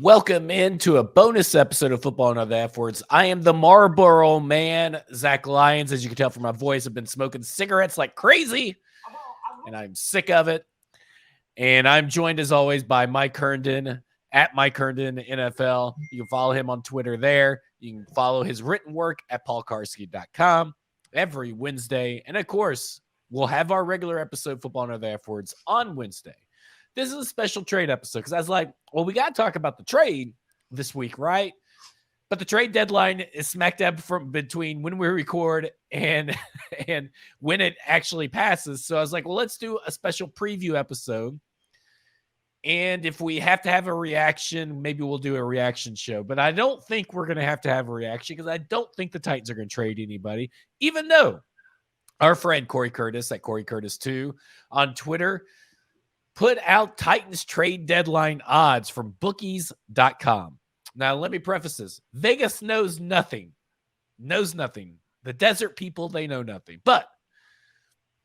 Welcome into a bonus episode of Football and Other F Words. I am the Marlboro Man, Zach Lyons. As you can tell from my voice, I've been smoking cigarettes like crazy, and I'm sick of it. And I'm joined, as always, by Mike Herndon, at Mike Herndon NFL. You can follow him on Twitter there. You can follow his written work at paulkarski.com every Wednesday. And, of course, we'll have our regular episode, Football and Other F Words, on Wednesday. This is a special trade episode because I was like, well, we got to talk about the trade this week, right? But the trade deadline is smack dab from between when we record and when it actually passes. So I was like, well, let's do a special preview episode. And if we have to have a reaction, maybe we'll do a reaction show. But I don't think we're going to have a reaction because I don't think the Titans are going to trade anybody, even though our friend Corey Curtis at Corey Curtis 2 on Twitter put out Titans trade deadline odds from bookies.com. Now, let me preface this. Vegas knows nothing. The desert people, they know nothing. But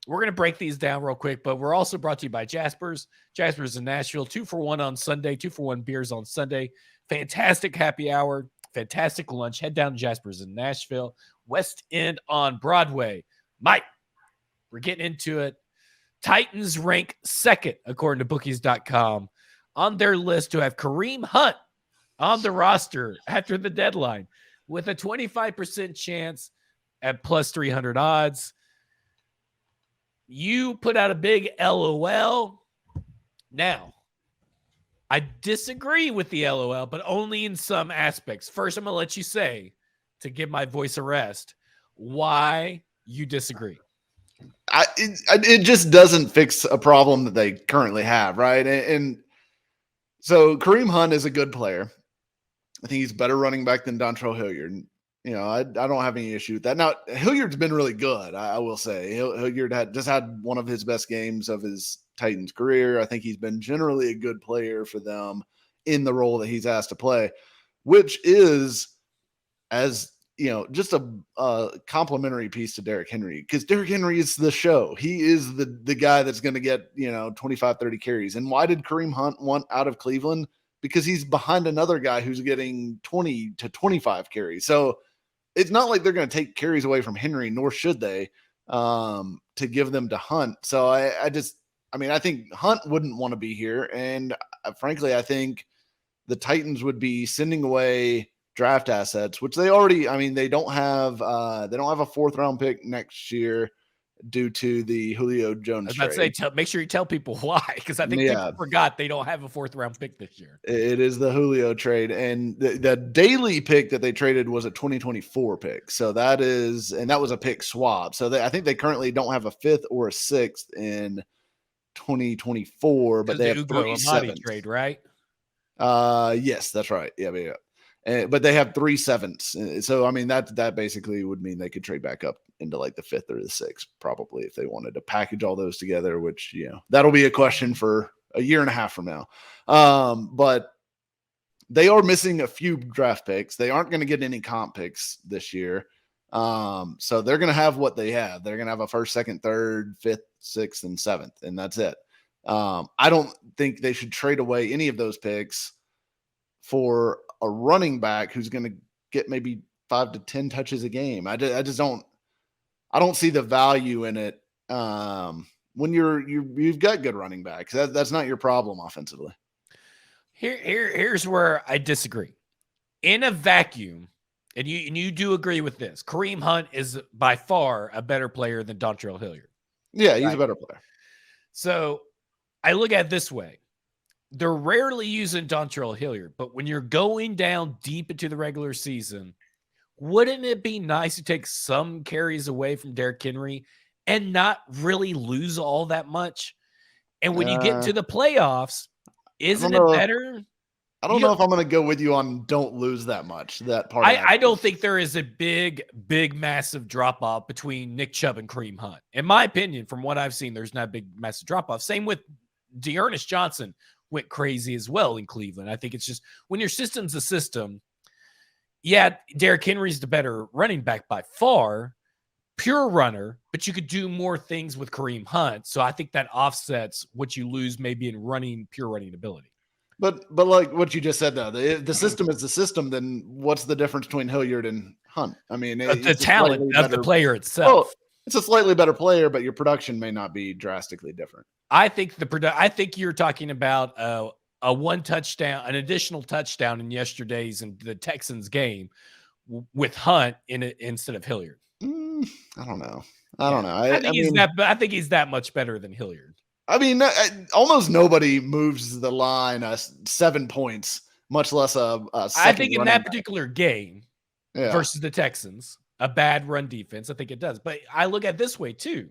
we're going to break these down real quick, but we're also brought to you by Jaspers. Jaspers in Nashville, 2-for-1 on Sunday, 2-for-1 beers on Sunday. Fantastic happy hour, fantastic lunch. Head down to Jaspers in Nashville, West End on Broadway. Mike, we're getting into it. Titans rank second, according to bookies.com, on their list to have Kareem Hunt on the roster after the deadline with a 25% chance at plus 300 odds. You put out a big LOL. Now, I disagree with the LOL, but only in some aspects. First, I'm going to let you say, to give my voice a rest, why you disagree. It just doesn't fix a problem that they currently have, right? And so Kareem Hunt is a good player. I think he's a better running back than Dontrell Hilliard. You know, I don't have any issue with that. Now, Hilliard's been really good, I will say. Hilliard had one of his best games of his Titans career. I think he's been generally a good player for them in the role that he's asked to play, which is, as you know, just a complimentary piece to Derrick Henry, because Derrick Henry is the show. He is the guy that's going to get, 25, 30 carries. And why did Kareem Hunt want out of Cleveland? Because he's behind another guy who's getting 20 to 25 carries. So it's not like they're going to take carries away from Henry, nor should they, to give them to Hunt. So I think Hunt wouldn't want to be here. And frankly, I think the Titans would be sending away draft assets, which they already, they don't have a fourth round pick next year due to the Julio Jones I was about trade. to say, make sure you tell people why, because I think people forgot they don't have a fourth round pick this year. It is the Julio trade, and the daily pick that they traded was a 2024 pick. So that was a pick swap. So I think they currently don't have a fifth or a sixth in 2024, but they have three sevenths. Trade, right? Yes, that's right. Yeah. But they have 3 sevenths. So, that basically would mean they could trade back up into like the fifth or the sixth, probably, if they wanted to package all those together, which, that'll be a question for a year and a half from now. But they are missing a few draft picks. They aren't going to get any comp picks this year. So they're going to have what they have. They're going to have a first, second, third, fifth, sixth, and seventh, and that's it. I don't think they should trade away any of those picks for a running back who's going to get maybe 5 to 10 touches a game. I don't see the value in it. When you've got good running backs, that's not your problem offensively. Here's where I disagree. In a vacuum, and you do agree with this, Kareem Hunt is by far a better player than Dontrell Hilliard. Yeah, he's a better player. So I look at it this way. They're rarely using Dontrell Hilliard, but when you're going down deep into the regular season, wouldn't it be nice to take some carries away from Derrick Henry and not really lose all that much? And when you get to the playoffs, isn't it better? I don't know if I'm going to go with you on don't lose that much. That part. I don't think there is a big, massive drop off between Nick Chubb and Kareem Hunt. In my opinion, from what I've seen, there's not a big, massive drop off. Same with Dearness Johnson. Went crazy as well in Cleveland. I think it's just when your system's a system. Yeah, Derrick Henry's the better running back by far, pure runner, but you could do more things with Kareem Hunt. So I think that offsets what you lose maybe in pure running ability. But like what you just said though, the system is the system. Then what's the difference between Hilliard and Hunt? I mean, The talent of the player Oh, itself. it's a slightly better player, but your production may not be drastically different. I think you're talking about a one touchdown, an additional touchdown in yesterday's and the Texans game with Hunt in it instead of Hilliard. I don't know. I think he's that much better than Hilliard. I mean, almost nobody moves the line 7 points, much less a I think in that particular game versus the Texans, a bad run defense, I think it does. But I look at it this way too.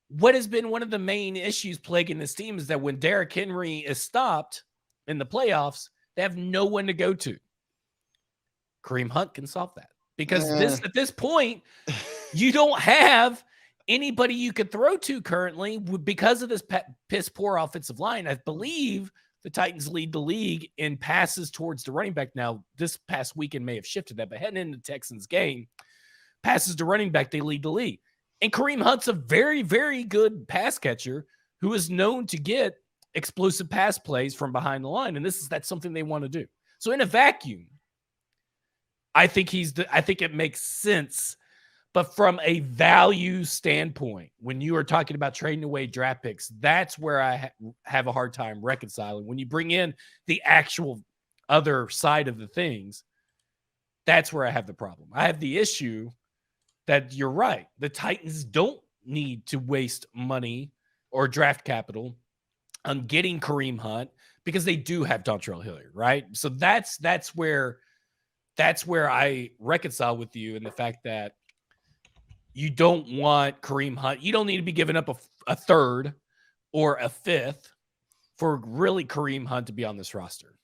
What has been one of the main issues plaguing this team is that when Derrick Henry is stopped in the playoffs, they have no one to go to. Kareem Hunt can solve that because at this point, you don't have anybody you could throw to currently because of this piss poor offensive line. I believe the Titans lead the league in passes towards the running back. Now, this past weekend may have shifted that, but heading into the Texans game, passes to running back, they lead the league. And Kareem Hunt's a very, very good pass catcher who is known to get explosive pass plays from behind the line. And that's something they want to do. So in a vacuum, I think it makes sense. But from a value standpoint, when you are talking about trading away draft picks, that's where I have a hard time reconciling. When you bring in the actual other side of the things, that's where I have the problem. I have the issue that you're right. The Titans don't need to waste money or draft capital on getting Kareem Hunt because they do have Dontrell Hilliard, right? So that's where I reconcile with you in the fact that you don't want Kareem Hunt. You don't need to be giving up a third or a fifth for really Kareem Hunt to be on this roster.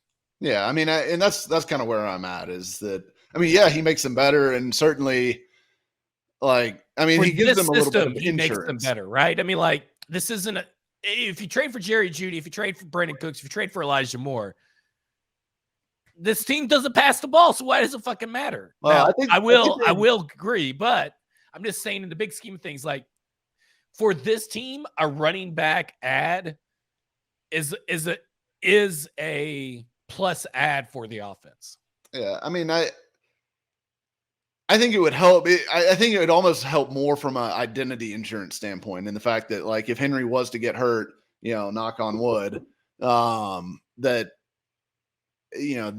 Yeah, I mean, and that's kind of where I'm at is that, I mean, yeah, he makes them better and certainly like, I mean, he gives them a little bit of insurance. He makes them better, right? I mean, like, this isn't if you trade for Jerry Jeudy, if you trade for Brandon Cooks, if you trade for Elijah Moore, this team doesn't pass the ball, so why does it fucking matter? Well, now, I will agree, but I'm just saying in the big scheme of things, like for this team, a running back ad is a plus ad for the offense. Yeah, I mean, I think it would help. I think it would almost help more from an identity insurance standpoint, and the fact that like if Henry was to get hurt, knock on wood, that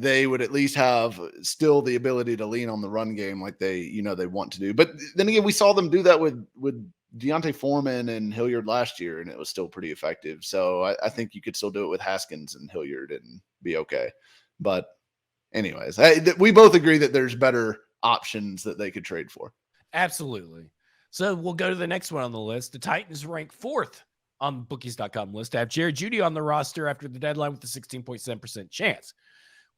they would at least have still the ability to lean on the run game like they want to do. But then again, we saw them do that with Deontay Foreman and Hilliard last year, and it was still pretty effective. So I think you could still do it with Haskins and Hilliard and be okay. But anyways, we both agree that there's better options that they could trade for. Absolutely. So we'll go to the next one on the list. The Titans rank 4th on bookies.com list to have Jerry Jeudy on the roster after the deadline with a 16.7% chance,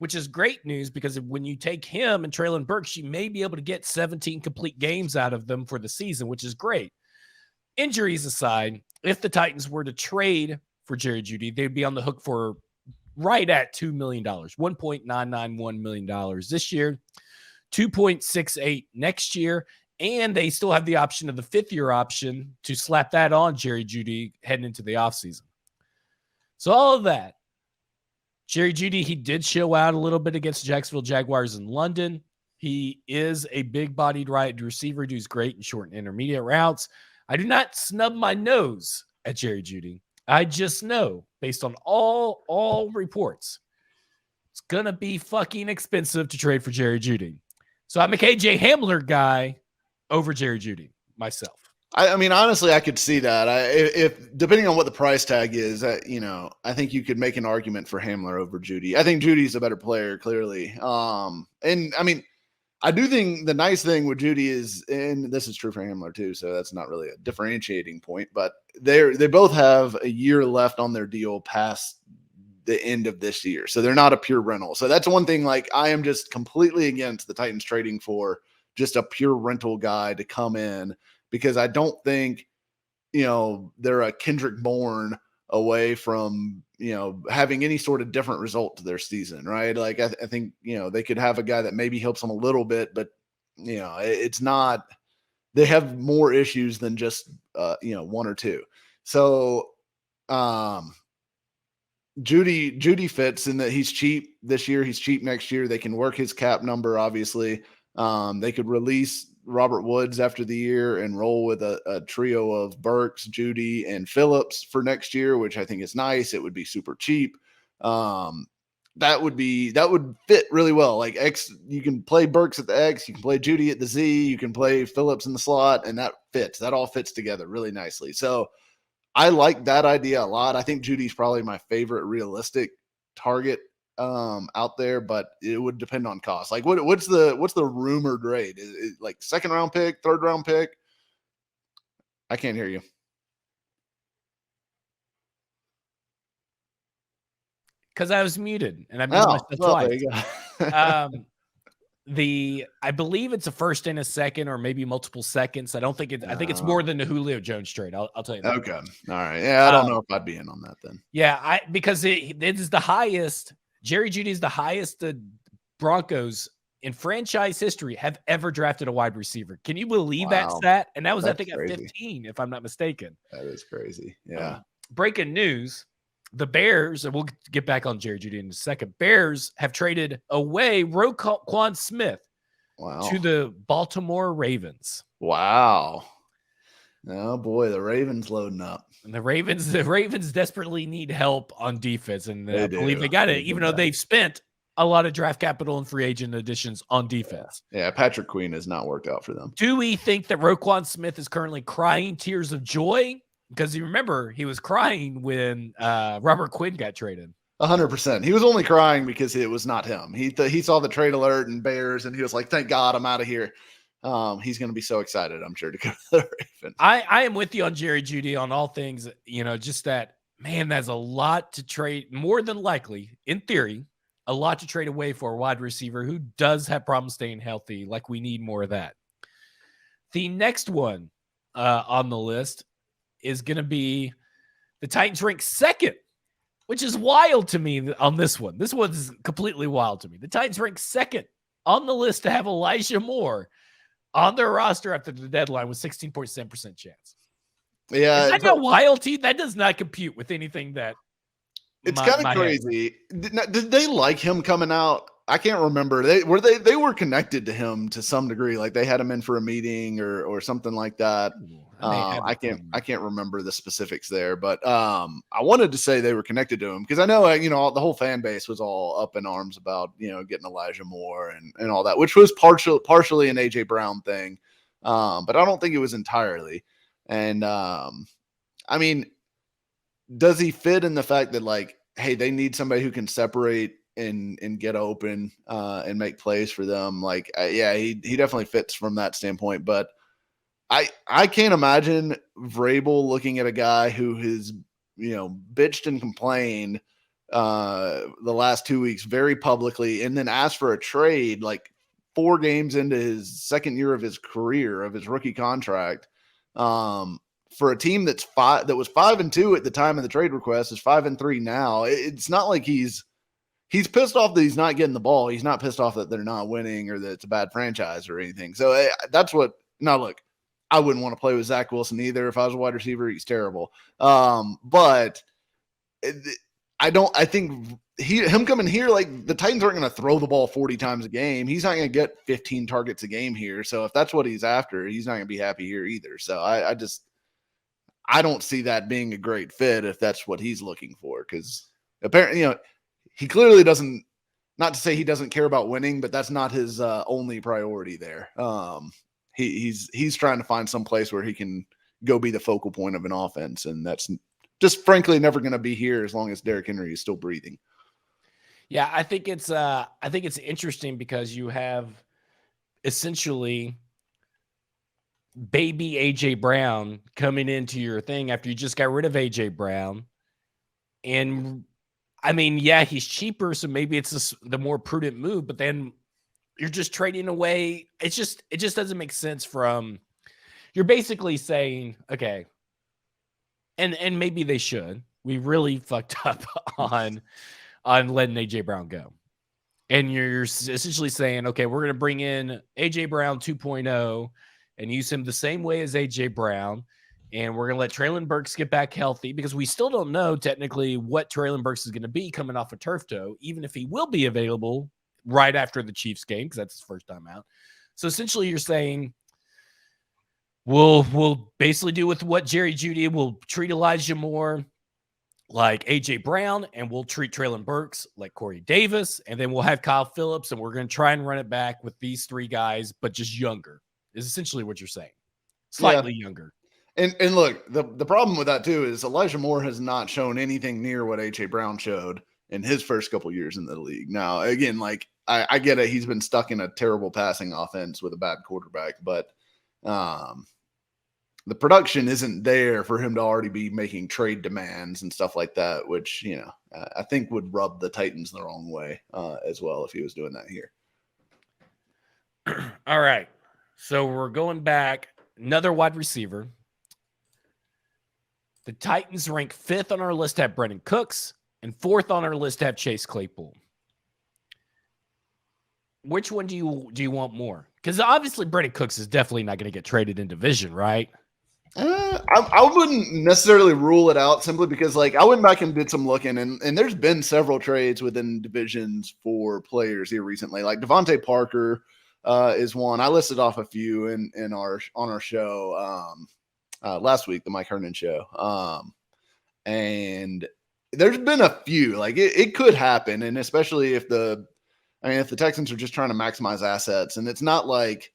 which is great news because when you take him and Treylon Burks, you may be able to get 17 complete games out of them for the season, which is great. Injuries aside, if the Titans were to trade for Jerry Jeudy, they'd be on the hook for right at $2 million, $1.991 million this year, 2.68 next year, and they still have the option of the 5th-year option to slap that on Jerry Jeudy heading into the offseason. So all of that, Jerry Jeudy, he did show out a little bit against the Jacksonville Jaguars in London. He is a big-bodied wide receiver who's great in short and intermediate routes. I do not snub my nose at Jerry Jeudy. I just know, based on all reports, it's going to be fucking expensive to trade for Jerry Jeudy. So I'm a KJ Hamler guy over Jerry Jeudy myself. I mean, honestly, I could see that. If depending on what the price tag is, I think you could make an argument for Hamler over Jeudy. I think Judy's a better player, clearly. And I mean, I do think the nice thing with Jeudy is, and this is true for Hamler too, so that's not really a differentiating point, but they both have a year left on their deal past the end of this year. So they're not a pure rental. So that's one thing, like I am just completely against the Titans trading for just a pure rental guy to come in, because I don't think, they're a Kendrick Bourne away from, having any sort of different result to their season, right? Like I think, they could have a guy that maybe helps them a little bit, but it's not, they have more issues than just, one or two. So, Judy fits in that he's cheap this year. He's cheap next year. They can work his cap number, obviously. They could release Robert Woods after the year and roll with a trio of Burks, Judy, and Phillips for next year, which I think is nice. It would be super cheap. That would fit really well. Like X, you can play Burks at the X, you can play Judy at the Z, you can play Phillips in the slot, and that fits. That all fits together really nicely. So I like that idea a lot. I think Judy's probably my favorite realistic target out there, but it would depend on cost. Like what's the rumored rate? Is it like second round pick, third round pick? I can't hear you. Because I was muted and I muted myself twice. I believe it's a first and a second, or maybe multiple seconds. I don't think I think it's more than the Julio Jones trade. I'll tell you that. Okay. All right. Yeah, I don't know if I'd be in on that then. Yeah, because it is the highest. Jerry Jeudy is the highest the Broncos in franchise history have ever drafted a wide receiver. Can you believe that stat? And that was, I think, crazy. At 15, if I'm not mistaken. That is crazy. Yeah. Breaking news. The Bears, and we'll get back on Jerry Jeudy in a second. Bears have traded away Roquan Smith to the Baltimore Ravens. Wow. Oh boy, the Ravens loading up. And the Ravens desperately need help on defense, and I believe they got it, even though they've spent a lot of draft capital and free agent additions on defense. Yeah, Patrick Queen has not worked out for them. Do we think that Roquan Smith is currently crying tears of joy? Because you remember he was crying when Robert Quinn got traded. 100%. He was only crying because it was not him. He saw the trade alert and Bears, and he was like, "Thank God I'm out of here." He's going to be so excited, I'm sure, to go to the Ravens. I am with you on Jerry Jeudy on all things. Just that, man, that's a lot to trade. More than likely, in theory, a lot to trade away for a wide receiver who does have problems staying healthy. Like, we need more of that. The next one on the list is going to be the Titans ranked second, which is wild to me on this one. This one's completely wild to me. The Titans ranked second on the list to have Elijah Moore on their roster after the deadline with 16.7% chance. Yeah. Is that not wild to you? That does not compute with anything that it's kind of crazy. Did they like him coming out? I can't remember. They were connected to him to some degree. Like they had him in for a meeting or something like that. I can't remember the specifics there, but I wanted to say they were connected to him because I know the whole fan base was all up in arms about getting Elijah Moore and all that, which was partially an AJ Brown thing, but I don't think it was entirely. And I mean, does he fit in the fact that like, hey, they need somebody who can separate and get open and make plays for them? Like, yeah, he definitely fits from that standpoint, but I can't imagine Vrabel looking at a guy who has, bitched and complained the last 2 weeks very publicly and then asked for a trade like 4 games into his second year of his career, of his rookie contract, for a team that was 5-2 at the time of the trade request, is 5-3 now. It's not like he's pissed off that he's not getting the ball. He's not pissed off that they're not winning or that it's a bad franchise or anything. So that's what. Now look, I wouldn't want to play with Zach Wilson either. If I was a wide receiver, he's terrible. But I think him coming here, like the Titans aren't going to throw the ball 40 times a game. He's not going to get 15 targets a game here. So if that's what he's after, he's not going to be happy here either. So I don't see that being a great fit if that's what he's looking for. Because apparently, he clearly doesn't. Not to say he doesn't care about winning, but that's not his only priority there. He's trying to find some place where he can go be the focal point of an offense, and that's just frankly never going to be here as long as Derrick Henry is still breathing. Yeah, I think it's interesting because you have essentially baby AJ Brown coming into your thing after you just got rid of AJ Brown, and I mean, yeah, he's cheaper, so maybe it's the more prudent move, but then you're just trading away. It just doesn't make sense you're basically saying, okay, and maybe they should. We really fucked up on letting AJ Brown go. And you're essentially saying, okay, we're going to bring in AJ Brown 2.0 and use him the same way as AJ Brown. And we're going to let Traylon Burks get back healthy because we still don't know technically what Traylon Burks is going to be coming off a turf toe, even if he will be available right after the Chiefs game because that's his first time out. So essentially you're saying we'll basically do with what Jerry Jeudy. We'll treat Elijah Moore like A.J. Brown, and we'll treat Traylon Burks like Corey Davis, and then we'll have Kyle Phillips, and we're going to try and run it back with these three guys, but just younger is essentially what you're saying. Slightly younger. And look, the problem with that too is Elijah Moore has not shown anything near what A.J. Brown showed in his first couple years in the league. Now, again, like I get it. He's been stuck in a terrible passing offense with a bad quarterback, but the production isn't there for him to already be making trade demands and stuff like that, which, you know, I think would rub the Titans the wrong way as well if he was doing that here. All right. So we're going back. Another wide receiver. The Titans rank 5th on our list have Brandon Cooks, and 4th on our list have Chase Claypool. Which one do you want more? Because obviously Brandon Cooks is definitely not going to get traded in division, right? I wouldn't necessarily rule it out simply because, like, I went back and did some looking, and there's been several trades within divisions for players here recently. Like Devontae Parker is one. I listed off a few on our show last week, the Mike Hernan show. And there's been a few. Like it could happen, and especially if the Texans are just trying to maximize assets, and it's not like,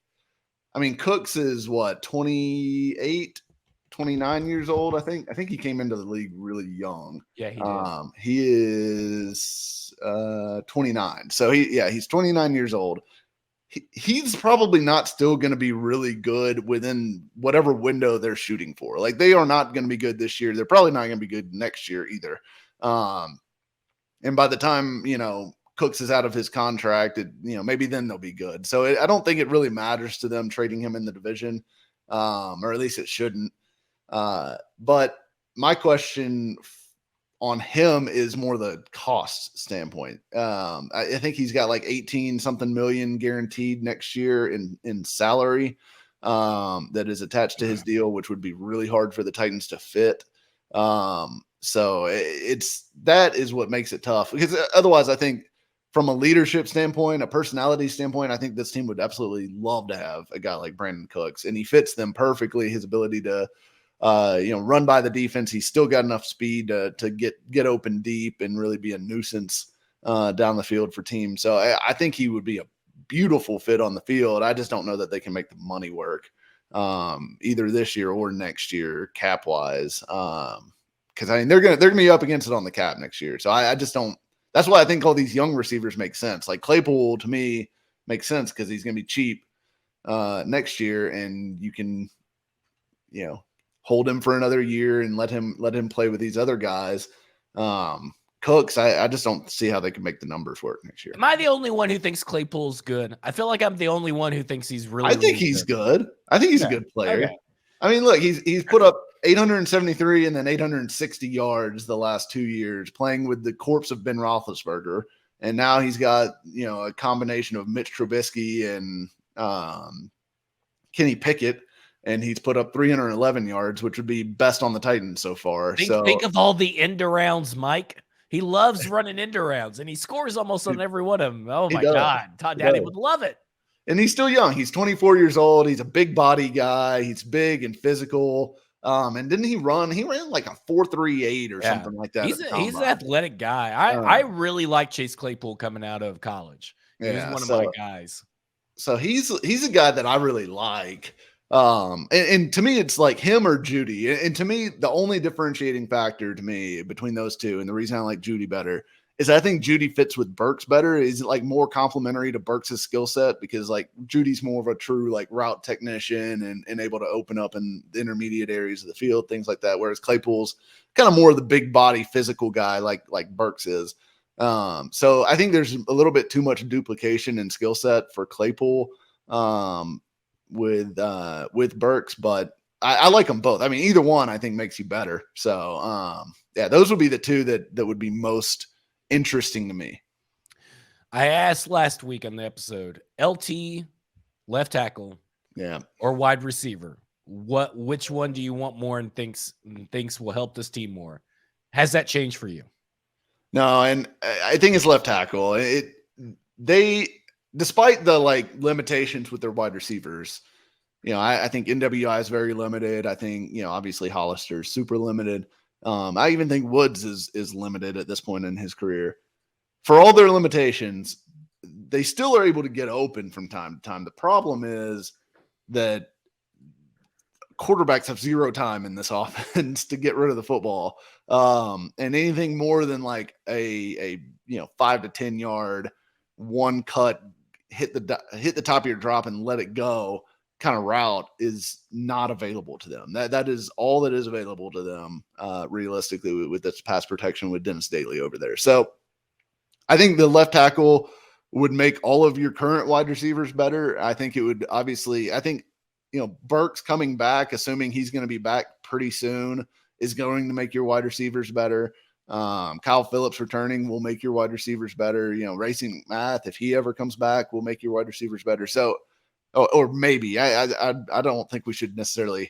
I mean, Cooks is what, 28, 29 years old, I think. I think he came into the league really young. Yeah, he did. He is 29. So he's 29 years old. He's probably not still going to be really good within whatever window they're shooting for. Like, they are not going to be good this year. They're probably not going to be good next year either. And by the time, you know, Cooks is out of his contract, maybe then they'll be good. So I don't think it really matters to them trading him in the division, or at least it shouldn't. But my question on him is more the cost standpoint. I think he's got like 18 something million guaranteed next year in salary that is attached to his deal, which would be really hard for the Titans to fit. So that is what makes it tough, because otherwise I think from a leadership standpoint, a personality standpoint, I think this team would absolutely love to have a guy like Brandon Cooks, and he fits them perfectly. His ability to run by the defense. He's still got enough speed to get open deep and really be a nuisance down the field for teams. So I think he would be a beautiful fit on the field. I just don't know that they can make the money work either this year or next year cap wise. Because I mean they're gonna be up against it on the cap next year. So I just don't. That's why I think all these young receivers make sense. Like Claypool to me makes sense because he's gonna be cheap next year, and you can hold him for another year and let him play with these other guys. Cooks, I just don't see how they can make the numbers work next year. Am I the only one who thinks Claypool's good? I feel like I'm the only one who thinks he's really. I think he's good. I think he's a good player. Okay. I mean, look, he's put up 873 and then 860 yards the last 2 years, playing with the corpse of Ben Roethlisberger, and now he's got a combination of Mitch Trubisky and Kenny Pickett. And he's put up 311 yards, which would be best on the Titans so far. Think of all the end arounds, Mike. He loves running end arounds, and he scores almost on every one of them. Oh, my God. Todd Daddy would love it. And he's still young. He's 24 years old. He's a big body guy. He's big and physical. And didn't he run? He ran like a 4.38 or something like that. He's an athletic guy. I really like Chase Claypool coming out of college. He was one of my guys. So he's a guy that I really like. And to me, it's like him or Jeudy. And to me, the only differentiating factor to me between those two, and the reason I like Jeudy better, is I think Jeudy fits with Burks better. Is like more complementary to Burks' skill set, because like Judy's more of a true like route technician and able to open up in the intermediate areas of the field, things like that. Whereas Claypool's kind of more of the big body physical guy like Burks is. So I think there's a little bit too much duplication in skill set for Claypool. With Burks, but I like them both. I mean, either one I think makes you better. So those would be the two that would be most interesting to me. I asked last week on the episode, LT, left tackle, or wide receiver. which one do you want more and thinks will help this team more? Has that changed for you? No, and I think it's left tackle. They despite the like limitations with their wide receivers, I think NWI is very limited. I think, obviously Hollister is super limited. I even think Woods is limited at this point in his career. For all their limitations, they still are able to get open from time to time. The problem is that quarterbacks have zero time in this offense to get rid of the football. And anything more than like a 5 to 10 yard, one cut, hit the top of your drop and let it go kind of route is not available to them. That is all that is available to them realistically with this pass protection with Dennis Daly over there. So I think the left tackle would make all of your current wide receivers better. I think it would obviously, Burks coming back, assuming he's going to be back pretty soon, is going to make your wide receivers better. Kyle Phillips returning will make your wide receivers better. Racing Math, if he ever comes back, will make your wide receivers better. So, or maybe I don't think we should necessarily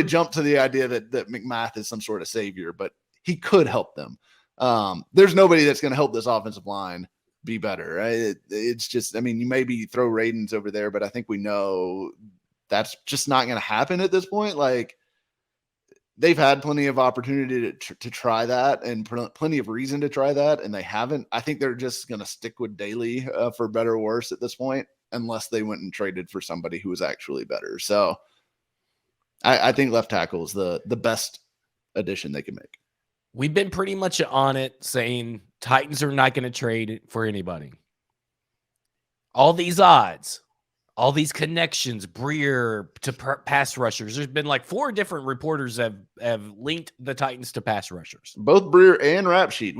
jump to the idea that McMath is some sort of savior, but he could help them. There's nobody that's going to help this offensive line be better. Right? It's just, you maybe throw Radens over there, but I think we know that's just not going to happen at this point. Like, they've had plenty of opportunity to try that and plenty of reason to try that, and they haven't. I think they're just going to stick with Daly for better or worse at this point, unless they went and traded for somebody who was actually better. So I think left tackle is the best addition they can make. We've been pretty much on it saying Titans are not going to trade for anybody. All these odds, all these connections, Breer to pass rushers. There's been like 4 different reporters have linked the Titans to pass rushers. Both Breer and Rapsheet,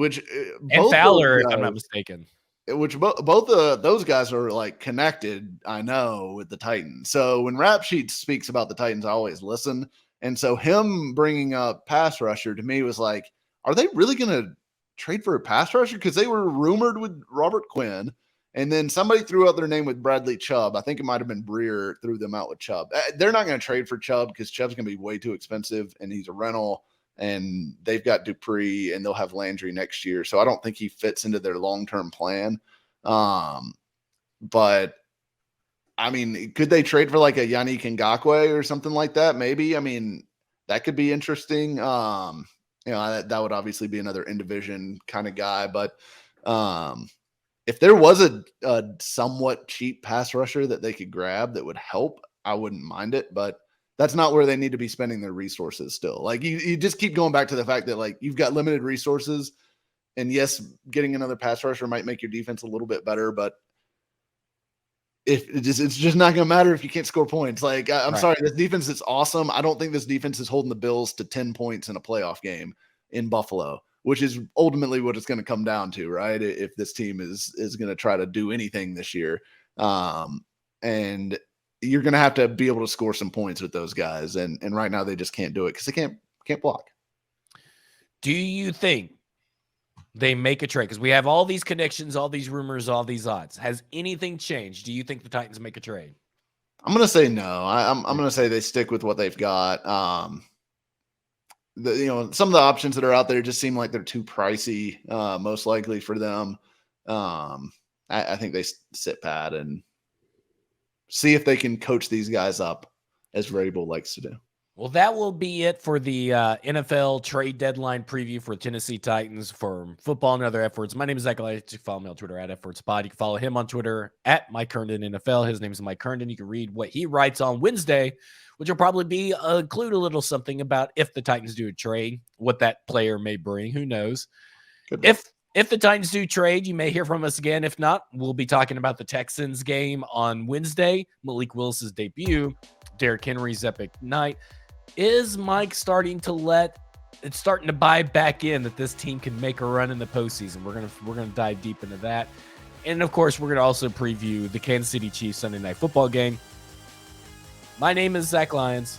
and Fowler, if I'm not mistaken. Which both of those guys are like connected, I know, with the Titans. So when Rapsheet speaks about the Titans, I always listen. And so him bringing up pass rusher to me was like, are they really going to trade for a pass rusher? Because they were rumored with Robert Quinn. And then somebody threw out their name with Bradley Chubb. I think it might have been Breer threw them out with Chubb. They're not going to trade for Chubb because Chubb's going to be way too expensive, and he's a rental, and they've got Dupree, and they'll have Landry next year. So I don't think he fits into their long-term plan. But, could they trade for like a Yannick Ngakoue or something like that? Maybe. That could be interesting. That would obviously be another in-division kind of guy. But if there was a somewhat cheap pass rusher that they could grab that would help, I wouldn't mind it. But that's not where they need to be spending their resources still. Like, you just keep going back to the fact that, like, you've got limited resources. And yes, getting another pass rusher might make your defense a little bit better, but it's just not going to matter if you can't score points. Like, I'm sorry, this defense is awesome. I don't think this defense is holding the Bills to 10 points in a playoff game in Buffalo, which is ultimately what it's going to come down to, right? If this team is going to try to do anything this year. And you're going to have to be able to score some points with those guys. And right now they just can't do it because they can't block. Do you think they make a trade? Because we have all these connections, all these rumors, all these odds. Has anything changed? Do you think the Titans make a trade? I'm going to say no. I'm going to say they stick with what they've got. Some of the options that are out there just seem like they're too pricey, most likely for them. I think they sit pat and see if they can coach these guys up, as Vrabel likes to do. Well, that will be it for the NFL trade deadline preview for Tennessee Titans for Football and Other F Words. My name is Zach Elias. You can follow me on Twitter at FWordsPod. You can follow him on Twitter at Mike Herndon NFL. His name is Mike Herndon. You can read what he writes on Wednesday, which will probably be include a little something about if the Titans do a trade, what that player may bring. Who knows? If the Titans do trade, you may hear from us again. If not, we'll be talking about the Texans game on Wednesday, Malik Willis's debut, Derrick Henry's epic night. Is Mike starting to buy back in that this team can make a run in the postseason? We're gonna dive deep into that, and of course, we're gonna also preview the Kansas City Chiefs Sunday Night Football game. My name is Zach Lyons.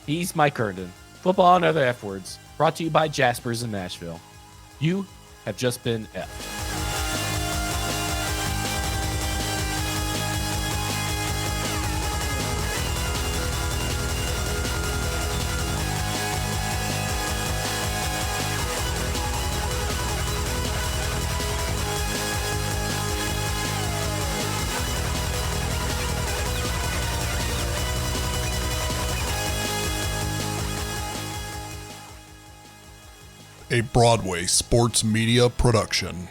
He's Mike Herndon. Football and Other F Words, brought to you by Jaspers in Nashville. You have just been F. a Broadway sports media production.